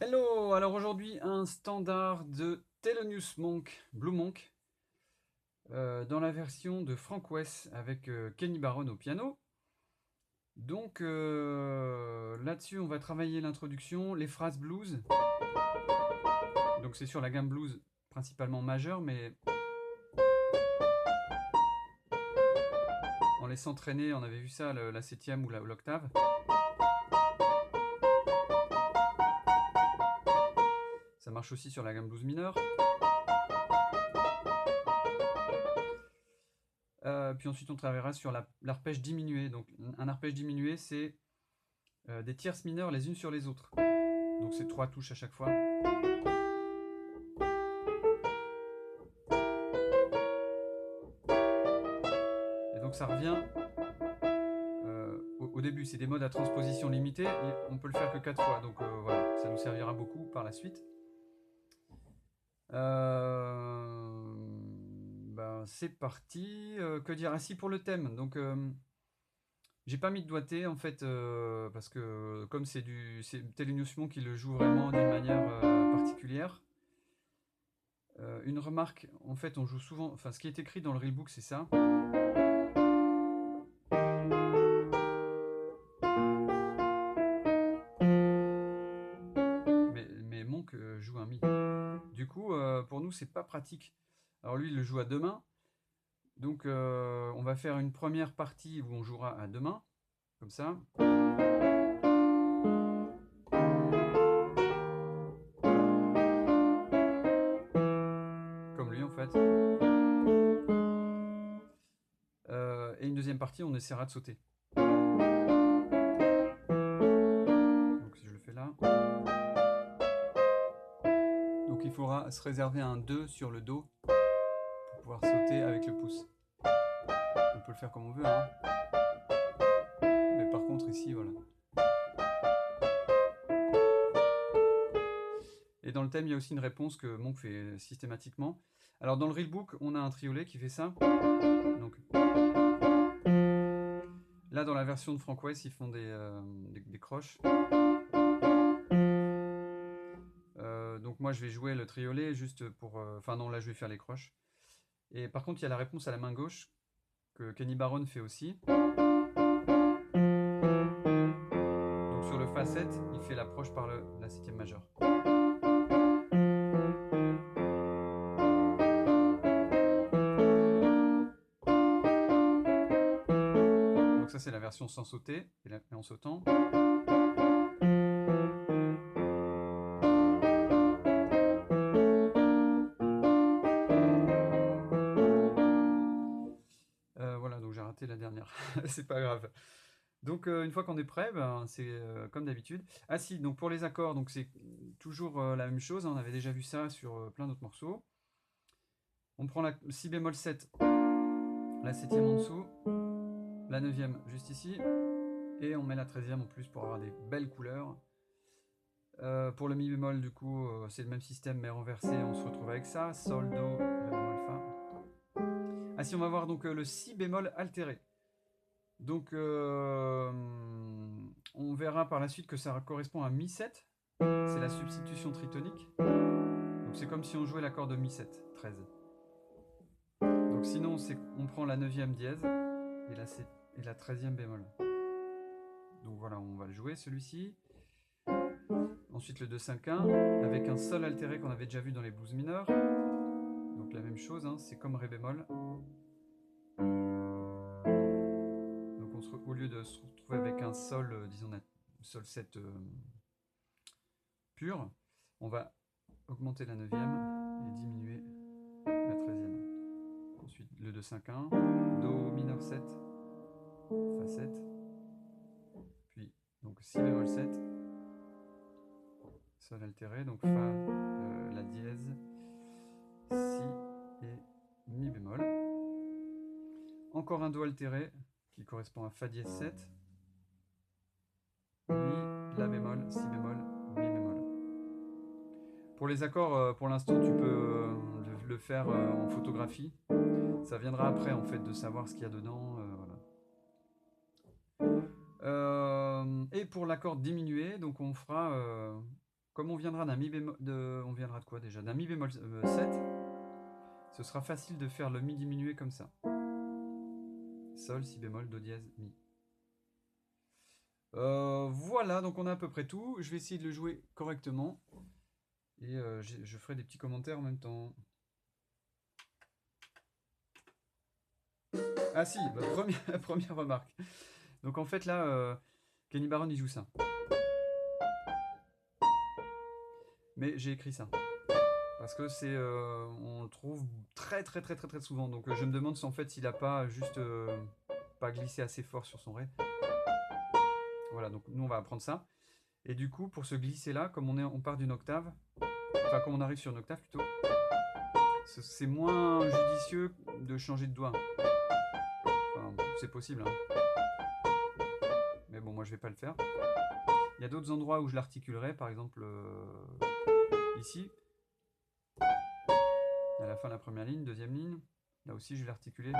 Hello! Alors aujourd'hui, un standard de Thelonious Monk, Blue Monk, dans la version de Frank West avec Kenny Barron au piano. Donc là-dessus, on va travailler l'introduction, les phrases blues. Donc c'est sur la gamme blues principalement majeure, mais en laissant traîner, on avait vu ça, la septième ou l'octave. Ça marche aussi sur la gamme blues mineure. Puis ensuite, on travaillera sur l'arpège diminué. Donc un arpège diminué, c'est des tierces mineures les unes sur les autres. Donc c'est 3 touches à chaque fois. Et donc ça revient, au début c'est des modes à transposition limitée, et on peut le faire que 4 fois, donc voilà, ça nous servira beaucoup par la suite. Ben, c'est parti, que dire ainsi pour le thème. Donc j'ai pas mis de doigté en fait, parce que comme c'est Thelonious Monk qui le joue vraiment d'une manière particulière. Une remarque, en fait on joue souvent, enfin ce qui est écrit dans le reelbook c'est ça. Mais Monk joue un mi. Du coup, pour nous, c'est pas pratique. Alors lui, il le joue à deux mains. Donc, on va faire une première partie où on jouera à deux mains, comme ça. Comme lui, en fait. Et une deuxième partie, on essaiera de sauter. Donc, si je le fais là. Donc, il faudra se réserver un 2 sur le Do pour pouvoir sauter avec le pouce. On peut le faire comme on veut, hein. Mais par contre, ici, voilà. Et dans le thème, il y a aussi une réponse que Monk fait systématiquement. Alors dans le reelbook, on a un triolet qui fait ça. Donc là, dans la version de Frank West, ils font des croches. Donc moi, je vais jouer le triolet juste pour... Enfin non, là, je vais faire les croches. Et par contre, il y a la réponse à la main gauche que Kenny Barron fait aussi. Donc sur le Fa7, il fait l'approche par la septième majeure. Donc ça, c'est la version sans sauter et en sautant. Voilà, donc j'ai raté la dernière. C'est pas grave. Donc une fois qu'on est prêt, ben, c'est comme d'habitude. Ah si, donc pour les accords, donc c'est toujours la même chose, hein, on avait déjà vu ça sur plein d'autres morceaux. On prend la si bémol 7, la septième en dessous, la neuvième juste ici, et on met la 13e en plus pour avoir des belles couleurs. Pour le mi bémol, du coup, c'est le même système mais renversé, on se retrouve avec ça, sol, do, ré bémol, fa. Ah si, on va voir donc le si bémol altéré. Donc on verra par la suite que ça correspond à Mi7, c'est la substitution tritonique. Donc c'est comme si on jouait l'accord de Mi7, 13. Donc sinon on prend la 9e dièse et la 13e bémol. Donc voilà, on va le jouer celui-ci. Ensuite le 2-5-1 avec un sol altéré qu'on avait déjà vu dans les blues mineurs. Donc la même chose, hein, c'est comme Ré bémol. Donc au lieu de se retrouver avec un sol, disons sol 7 pur, on va augmenter la 9e et diminuer la 13e. Ensuite le 2-5-1, Do mineur 7, Fa 7, puis donc Si bémol 7, Sol altéré, donc Fa, la dièse, Si et Mi bémol. Encore un Do altéré qui correspond à Fa dièse 7, Mi, La bémol, Si bémol, Mi bémol. Pour les accords, pour l'instant, tu peux le faire en photographie. Ça viendra après, en fait, de savoir ce qu'il y a dedans. Voilà. Et pour l'accord diminué, donc on fera comme on viendra d'un mi bémol, on viendra de quoi déjà? D'un mi bémol 7, ce sera facile de faire le mi diminué comme ça. Sol, si bémol, do dièse, mi. Voilà, donc on a à peu près tout. Je vais essayer de le jouer correctement. Et je ferai des petits commentaires en même temps. Ah si, première remarque. Donc en fait là, Kenny Barron il joue ça. Mais j'ai écrit ça. Parce que c'est, on le trouve très souvent. Donc je me demande si en fait il a pas juste pas glissé assez fort sur son ré. Voilà, donc nous on va apprendre ça. Et du coup pour ce glisser là, comme on part d'une octave, enfin comme on arrive sur une octave plutôt, c'est moins judicieux de changer de doigt. Enfin, c'est possible, hein. Mais bon, moi je vais pas le faire. Il y a d'autres endroits où je l'articulerai, par exemple ici, à la fin de la première ligne, deuxième ligne. Là aussi je vais l'articuler.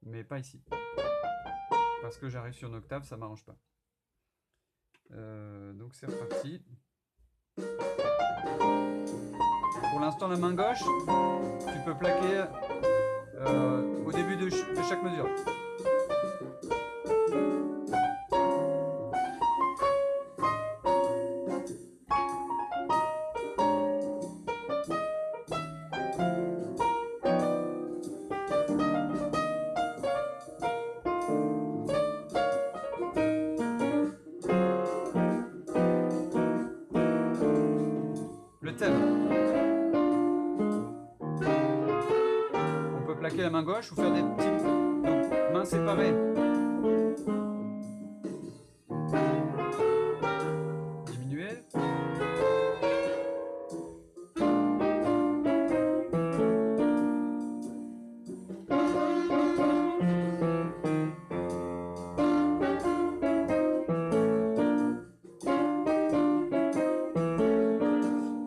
Mais pas ici. Parce que j'arrive sur une octave, ça m'arrange pas. Donc c'est reparti. Pour l'instant, la main gauche, tu peux plaquer au début de chaque mesure. Le thème. On peut plaquer la main gauche ou faire des petites mains séparées. Diminuer.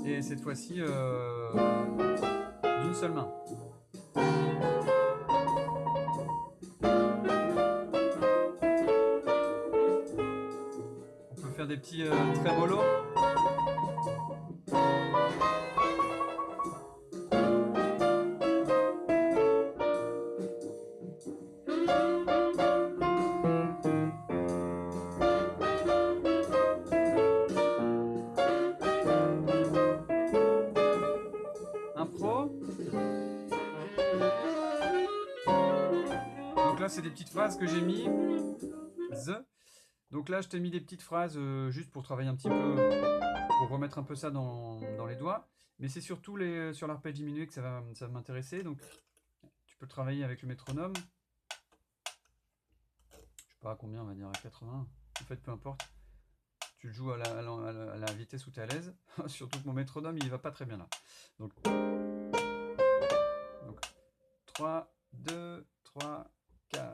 Et cette fois-ci, d'une seule main. On peut faire des petits trémolos. Impro. Donc là, c'est des petites phrases que j'ai mis. Donc là, je t'ai mis des petites phrases juste pour travailler un petit peu, pour remettre un peu ça dans les doigts. Mais c'est surtout sur l'arpège diminué que ça va m'intéresser. Donc tu peux travailler avec le métronome. Je sais pas à combien, on va dire à 80. En fait, peu importe. Tu le joues à la vitesse où tu es à l'aise. Surtout que mon métronome, il va pas très bien là. Donc 3, 2, 3, 4.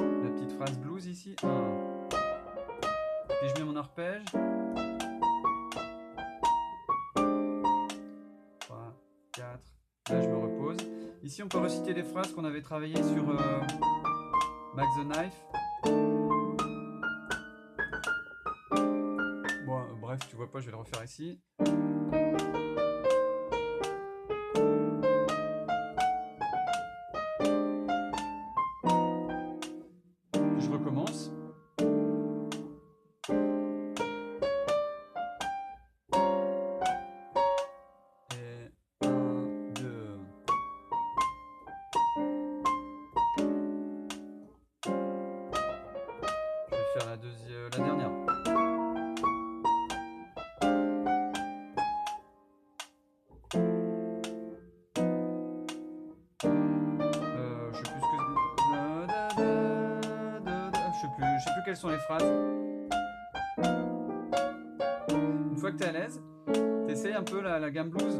La petite phrase blues ici. 1. Puis je mets mon arpège. 3, 4. Là, je me repose. Ici, on peut reciter les phrases qu'on avait travaillées sur Max the Knife. Bon, bref, tu vois pas, je vais le refaire ici. Je recommence. Et 1, 2. Je vais faire la dernière. Je sais plus quelles sont les phrases. Une fois que tu es à l'aise, tu essayes un peu la gamme blues.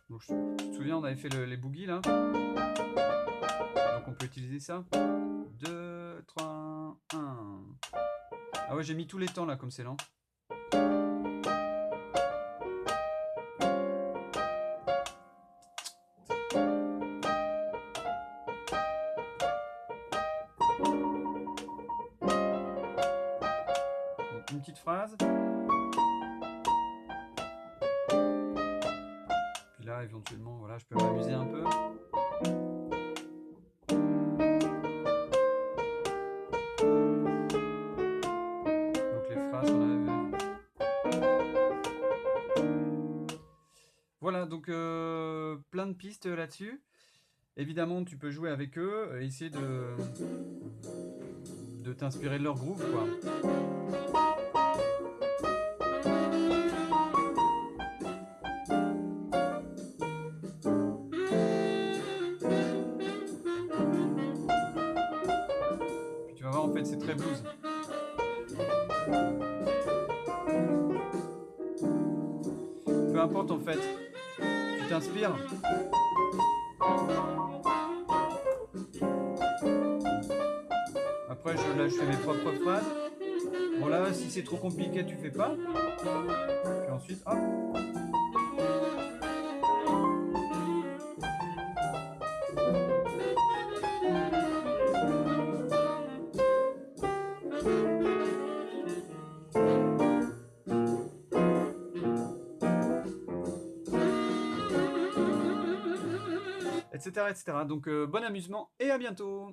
Donc, tu te souviens, on avait fait les boogies là. Donc on peut utiliser ça. 2, 3, 1. Ah ouais, j'ai mis tous les temps là, comme c'est lent. éventuellement, voilà, je peux m'amuser un peu. Donc les phrases, on avait vu. Voilà, donc plein de pistes là-dessus. Évidemment, tu peux jouer avec eux, essayer de t'inspirer de leur groove, quoi. Puis tu vas voir, en fait, c'est très blues. Peu importe, en fait, tu t'inspires. Après, là, je fais mes propres phrases. Bon, là, si c'est trop compliqué, tu fais pas. Puis ensuite, hop. Etc., etc. Donc, bon amusement et à bientôt!